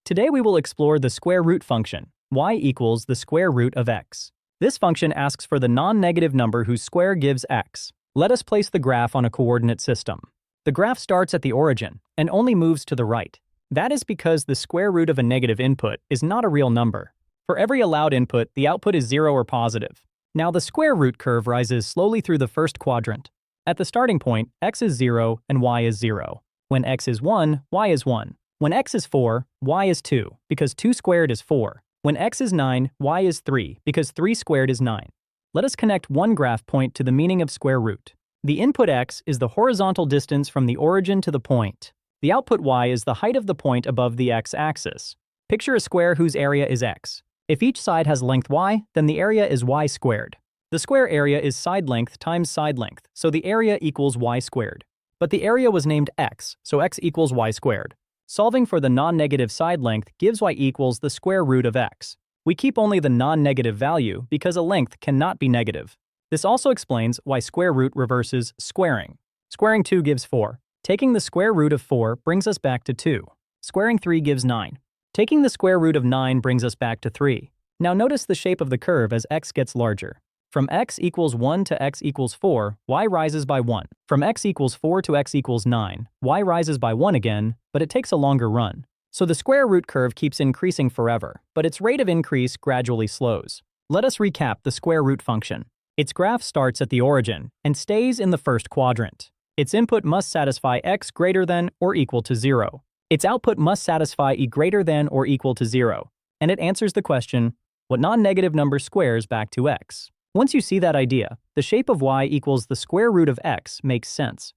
Today we will explore the square root function, y equals the square root of x. This function asks for the non-negative number whose square gives x. Let us place the graph on a coordinate system. The graph starts at the origin and only moves to the right. That is because the square root of a negative input is not a real number. For every allowed input, the output is 0 or positive. Now the square root curve rises slowly through the first quadrant. At the starting point, x is 0 and y is 0. When x is 1, y is 1. When x is 4, y is 2, because 2 squared is 4. When x is 9, y is 3, because 3 squared is 9. Let us connect one graph point to the meaning of square root. The input x is the horizontal distance from the origin to the point. The output y is the height of the point above the x-axis. Picture a square whose area is x. If each side has length y, then the area is y squared. The square area is side length times side length, so the area equals y squared. But the area was named x, so x equals y squared. Solving for the non-negative side length gives y equals the square root of x. We keep only the non-negative value because a length cannot be negative. This also explains why square root reverses squaring. Squaring 2 gives 4. Taking the square root of 4 brings us back to 2. Squaring 3 gives 9. Taking the square root of 9 brings us back to 3. Now notice the shape of the curve as x gets larger. From x equals 1 to x equals 4, y rises by 1. From x equals 4 to x equals 9, y rises by 1 again, but it takes a longer run. So the square root curve keeps increasing forever, but its rate of increase gradually slows. Let us recap the square root function. Its graph starts at the origin and stays in the first quadrant. Its input must satisfy x greater than or equal to 0. Its output must satisfy e greater than or equal to 0. And it answers the question, what non-negative number squares back to x? Once you see that idea, the shape of y equals the square root of x makes sense.